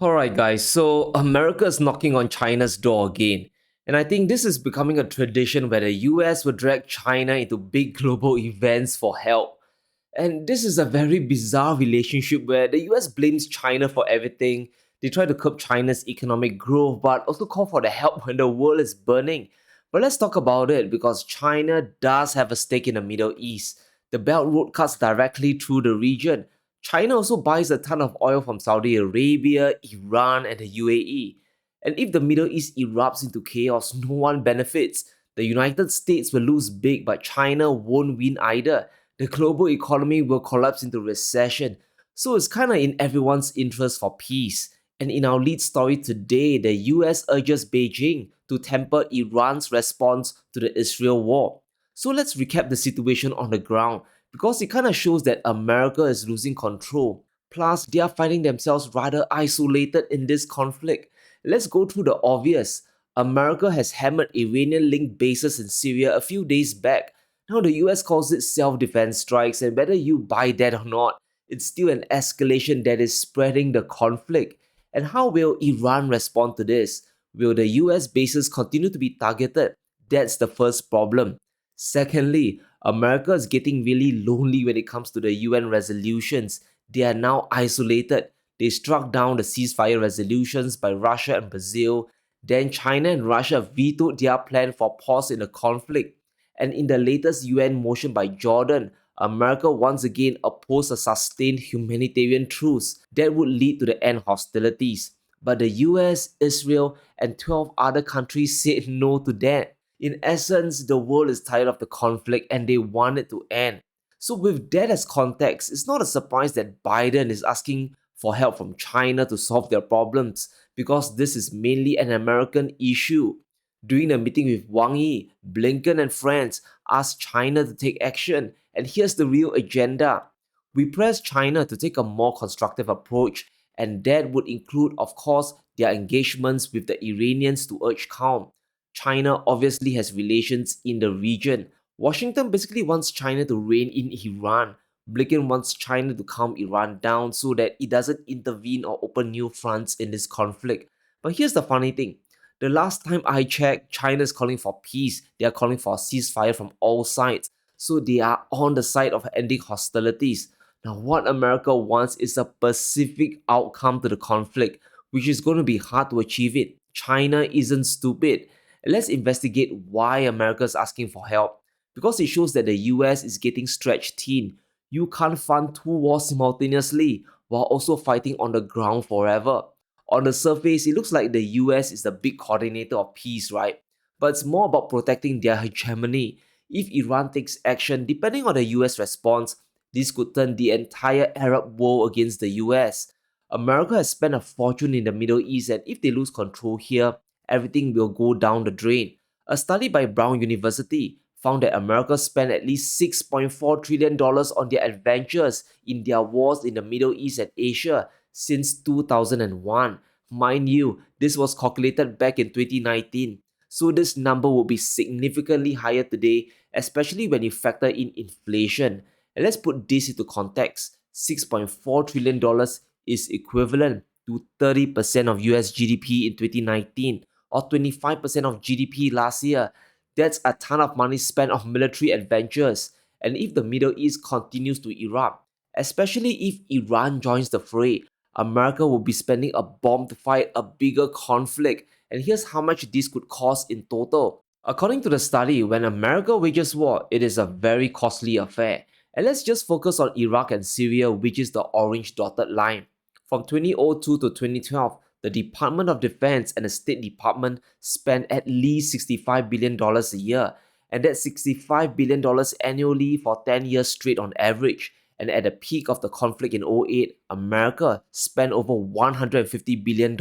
Alright, guys, so America is knocking on China's door again. And I think this is becoming a tradition where the US will drag China into big global events for help. And this is a very bizarre relationship where the US blames China for everything. They try to curb China's economic growth, but also call for the help when the world is burning. But let's talk about it because China does have a stake in the Middle East. The Belt Road cuts directly through the region. China also buys a ton of oil from Saudi Arabia, Iran, and the UAE. And if the Middle East erupts into chaos, no one benefits. The United States will lose big, but China won't win either. The global economy will collapse into recession. So it's kind of in everyone's interest for peace. And in our lead story today, the US urges Beijing to temper Iran's response to the Israel war. So let's recap the situation on the ground because it kind of shows that America is losing control. Plus, they are finding themselves rather isolated in this conflict. Let's go through the obvious. America has hammered Iranian linked bases in Syria a few days back. Now, the US calls it self defense strikes, and whether you buy that or not, it's still an escalation that is spreading the conflict. And how will Iran respond to this? Will the US bases continue to be targeted? That's the first problem. Secondly, America is getting really lonely when it comes to the UN resolutions. They are now isolated. They struck down the ceasefire resolutions by Russia and Brazil. Then China and Russia vetoed their plan for pause in the conflict. And in the latest UN motion by Jordan, America once again opposed a sustained humanitarian truce that would lead to the end hostilities. But the US, Israel, and 12 other countries said no to that. In essence, the world is tired of the conflict and they want it to end. So, with that as context, it's not a surprise that Biden is asking for help from China to solve their problems because this is mainly an American issue. During the meeting with Wang Yi, Blinken and friends asked China to take action, and here's the real agenda. We press China to take a more constructive approach, and that would include, of course, their engagements with the Iranians to urge calm. China obviously has relations in the region. Washington basically wants China to rein in Iran. Blinken wants China to calm Iran down so that it doesn't intervene or open new fronts in this conflict. But here's the funny thing. The last time I checked, China is calling for peace. They are calling for a ceasefire from all sides. So they are on the side of ending hostilities. Now, what America wants is a pacific outcome to the conflict, which is going to be hard to achieve it. China isn't stupid. Let's investigate why America is asking for help. Because it shows that the US is getting stretched thin. You can't fund two wars simultaneously while also fighting on the ground forever. On the surface, it looks like the US is the big coordinator of peace, right? But it's more about protecting their hegemony. If Iran takes action, depending on the US response, this could turn the entire Arab world against the US. America has spent a fortune in the Middle East, and if they lose control here, everything will go down the drain. A study by Brown University found that America spent at least $6.4 trillion on their adventures in their wars in the Middle East and Asia since 2001. Mind you, this was calculated back in 2019. So this number will be significantly higher today, especially when you factor in inflation. And let's put this into context. $6.4 trillion is equivalent to 30% of US GDP in 2019 or 25% of GDP last year. That's a ton of money spent on military adventures. And if the Middle East continues to erupt, especially if Iran joins the fray, America will be spending a bomb to fight a bigger conflict. And here's how much this could cost in total. According to the study, when America wages war, it is a very costly affair. And let's just focus on Iraq and Syria, which is the orange dotted line. From 2002 to 2012, the Department of Defense and the State Department spent at least $65 billion a year, and that's $65 billion annually for 10 years straight on average. And at the peak of the conflict in '08, America spent over $150 billion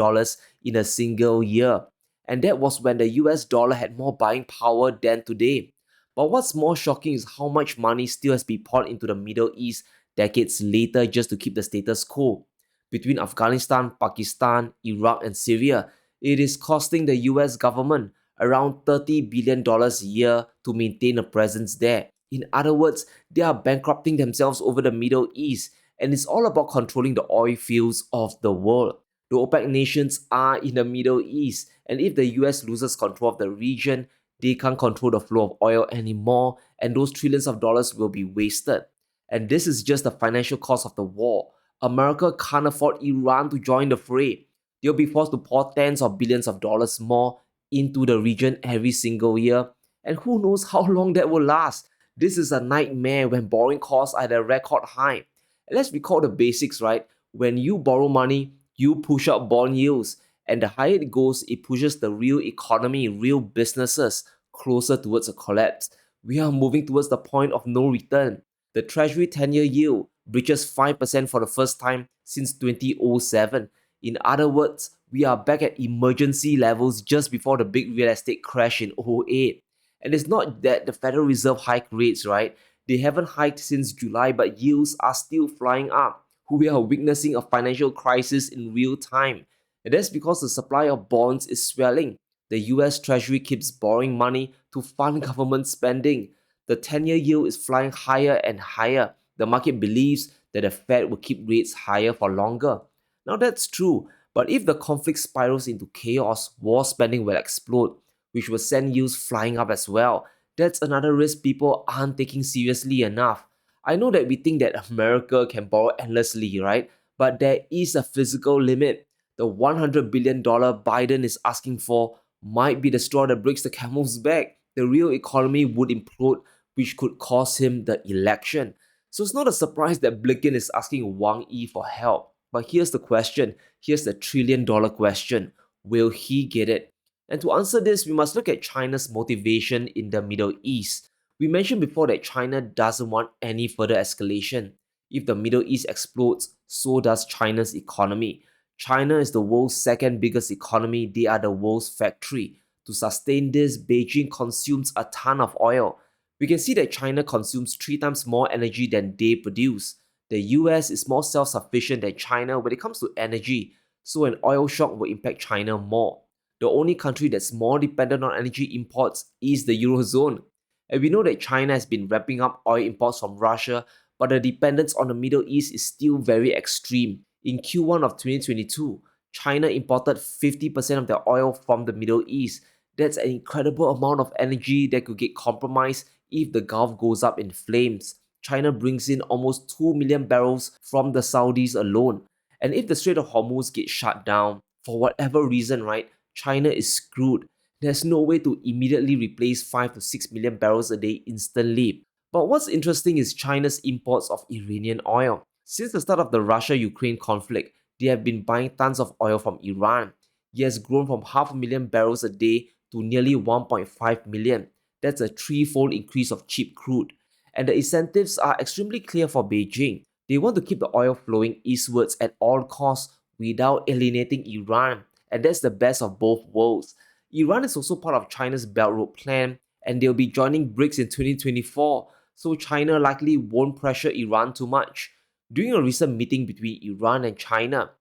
in a single year. And that was when the US dollar had more buying power than today. But what's more shocking is how much money still has been poured into the Middle East decades later just to keep the status quo. Between Afghanistan, Pakistan, Iraq, and Syria, it is costing the US government around $30 billion a year to maintain a presence there. In other words, they are bankrupting themselves over the Middle East, and it's all about controlling the oil fields of the world. The OPEC nations are in the Middle East, and if the US loses control of the region, they can't control the flow of oil anymore, and those trillions of dollars will be wasted. And this is just the financial cost of the war. America can't afford Iran to join the fray. They'll be forced to pour tens of billions of dollars more into the region every single year, and who knows how long that will last. This is a nightmare when borrowing costs are at a record high. And let's recall the basics, right? When you borrow money, you push up bond yields, and the higher it goes, it pushes the real economy, real businesses closer towards a collapse. We are moving towards the point of no return. The Treasury 10-year yield breaches 5% for the first time since 2007. In other words, we are back at emergency levels just before the big real estate crash in '08. And it's not that the Federal Reserve hiked rates, right? They haven't hiked since July, but yields are still flying up. We are witnessing a financial crisis in real time. And that's because the supply of bonds is swelling. The US Treasury keeps borrowing money to fund government spending. The 10-year yield is flying higher and higher. The market believes that the Fed will keep rates higher for longer. Now that's true, but if the conflict spirals into chaos, war spending will explode, which will send yields flying up as well. That's another risk people aren't taking seriously enough. I know that we think that America can borrow endlessly, right? But there is a physical limit. The $100 billion Biden is asking for might be the straw that breaks the camel's back. The real economy would implode, which could cost him the election. So it's not a surprise that Blinken is asking Wang Yi for help. But here's the question. Here's the $1 trillion question. Will he get it? And to answer this, we must look at China's motivation in the Middle East. We mentioned before that China doesn't want any further escalation. If the Middle East explodes, so does China's economy. China is the world's second biggest economy. They are the world's factory. To sustain this, Beijing consumes a ton of oil. We can see that China consumes 3 times more energy than they produce. The US is more self sufficient than China when it comes to energy, so an oil shock will impact China more. The only country that's more dependent on energy imports is the Eurozone. And we know that China has been ramping up oil imports from Russia, but the dependence on the Middle East is still very extreme. In Q1 of 2022, China imported 50% of their oil from the Middle East. That's an incredible amount of energy that could get compromised if the Gulf goes up in flames. China brings in almost 2 million barrels from the Saudis alone. And if the Strait of Hormuz gets shut down, for whatever reason, right, China is screwed. There's no way to immediately replace 5 to 6 million barrels a day instantly. But what's interesting is China's imports of Iranian oil. Since the start of the Russia-Ukraine conflict, they have been buying tons of oil from Iran. It has grown from half a million barrels a day to nearly 1.5 million. That's a threefold increase of cheap crude. And the incentives are extremely clear for Beijing. They want to keep the oil flowing eastwards at all costs without alienating Iran. And that's the best of both worlds. Iran is also part of China's Belt Road Plan, and they'll be joining BRICS in 2024, so China likely won't pressure Iran too much. During a recent meeting between Iran and China,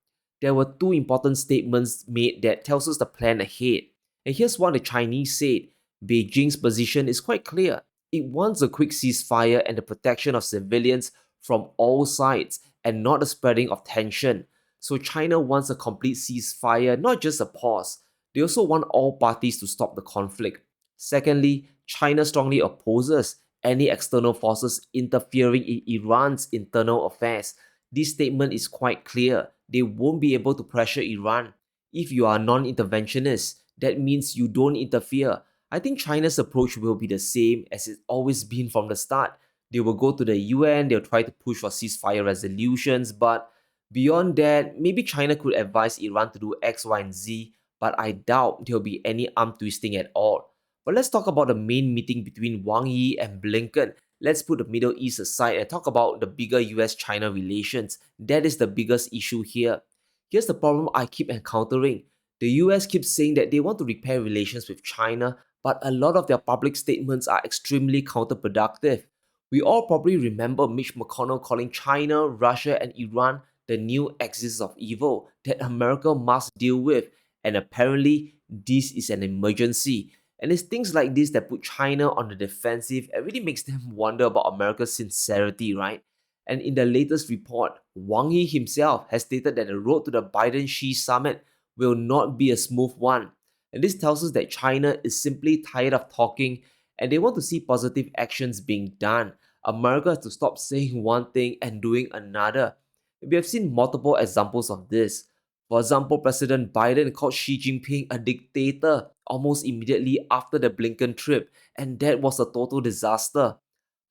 there were two important statements made that tells us the plan ahead. And here's what the Chinese said. Beijing's position is quite clear. It wants a quick ceasefire and the protection of civilians from all sides and not the spreading of tension. So China wants a complete ceasefire, not just a pause. They also want all parties to stop the conflict. Secondly, China strongly opposes any external forces interfering in Iran's internal affairs. This statement is quite clear. They won't be able to pressure Iran. If you are non-interventionist, that means you don't interfere. I think China's approach will be the same as it's always been from the start. They will go to the UN, they'll try to push for ceasefire resolutions, but beyond that, maybe China could advise Iran to do X, Y, and Z, but I doubt there'll be any arm twisting at all. But let's talk about the main meeting between Wang Yi and Blinken. Let's put the Middle East aside and talk about the bigger US-China relations. That is the biggest issue here. Here's the problem I keep encountering. The US keeps saying that they want to repair relations with China, but a lot of their public statements are extremely counterproductive. We all probably remember Mitch McConnell calling China, Russia, and Iran the new axis of evil that America must deal with, and apparently, this is an emergency. And it's things like this that put China on the defensive and really makes them wonder about America's sincerity, right? And in the latest report, Wang Yi himself has stated that the road to the Biden Xi summit will not be a smooth one. And this tells us that China is simply tired of talking and they want to see positive actions being done. America has to stop saying one thing and doing another. We have seen multiple examples of this. For example, President Biden called Xi Jinping a dictator almost immediately after the Blinken trip, and that was a total disaster.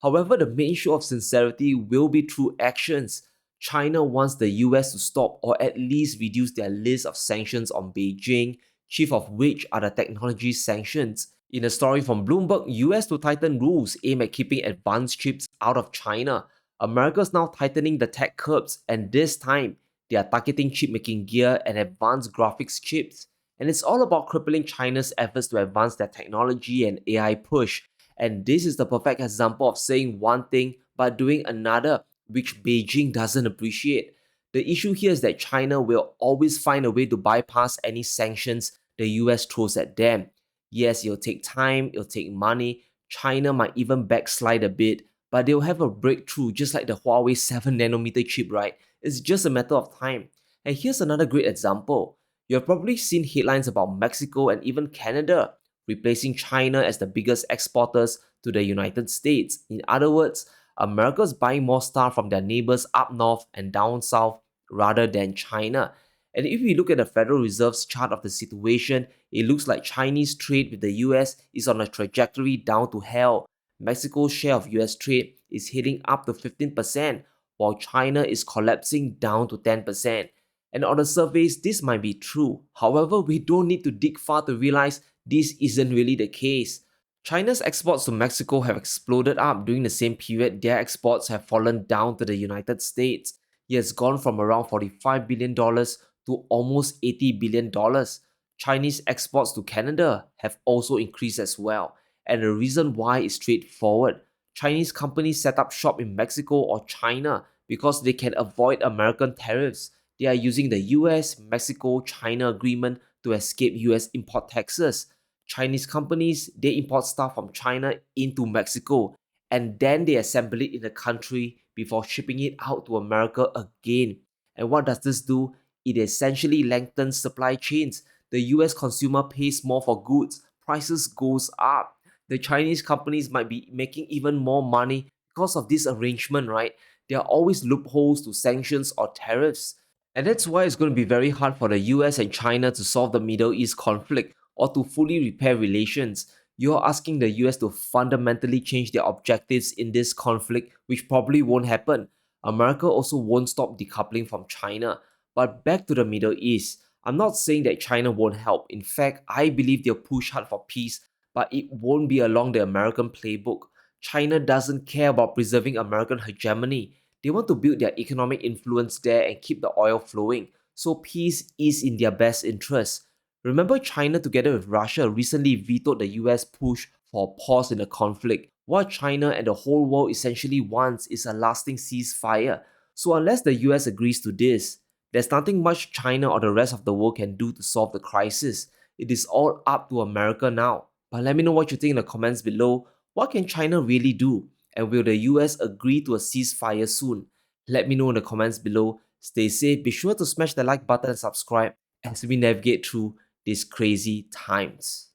However, the main show of sincerity will be through actions. China wants the US to stop or at least reduce their list of sanctions on Beijing, chief of which are the technology sanctions. In a story from Bloomberg, US to tighten rules aim at keeping advanced chips out of China. America's now tightening the tech curbs, and this time they are targeting chip making gear and advanced graphics chips. And it's all about crippling China's efforts to advance their technology and AI push. And this is the perfect example of saying one thing but doing another, which Beijing doesn't appreciate. The issue here is that China will always find a way to bypass any sanctions the US throws at them. Yes, it'll take time, it'll take money. China might even backslide a bit, but they'll have a breakthrough just like the Huawei 7 nanometer chip, right? It's just a matter of time. And here's another great example. You have probably seen headlines about Mexico and even Canada replacing China as the biggest exporters to the United States. In other words, America's buying more stuff from their neighbors up north and down south rather than China. And if we look at the Federal Reserve's chart of the situation, it looks like Chinese trade with the US is on a trajectory down to hell. Mexico's share of US trade is heading up to 15%, while China is collapsing down to 10%. And on the surface, this might be true. However, we don't need to dig far to realize this isn't really the case. China's exports to Mexico have exploded up during the same period their exports have fallen down to the United States. It has gone from around $45 billion to almost $80 billion. Chinese exports to Canada have also increased as well. And the reason why is straightforward. Chinese companies set up shop in Mexico or China because they can avoid American tariffs. They are using the US Mexico China agreement to escape US import taxes. Chinese companies they import stuff from China into Mexico and then they assemble it in the country before shipping it out to America again. And what does this do? It essentially lengthens supply chains. The US consumer pays more for goods, prices goes up. The Chinese companies might be making even more money because of this arrangement, right? There are always loopholes to sanctions or tariffs. And that's why it's going to be very hard for the US and China to solve the Middle East conflict or to fully repair relations. You're asking the US to fundamentally change their objectives in this conflict, which probably won't happen. America also won't stop decoupling from China. But back to the Middle East, I'm not saying that China won't help. In fact, I believe they'll push hard for peace, but it won't be along the American playbook. China doesn't care about preserving American hegemony. They want to build their economic influence there and keep the oil flowing, so peace is in their best interest. Remember, China, together with Russia, recently vetoed the US push for a pause in the conflict. What China and the whole world essentially wants is a lasting ceasefire. So, unless the US agrees to this, there's nothing much China or the rest of the world can do to solve the crisis. It is all up to America now. But let me know what you think in the comments below. What can China really do? And will the US agree to a ceasefire soon? Let me know in the comments below. Stay safe, be sure to smash the like button and subscribe as we navigate through these crazy times.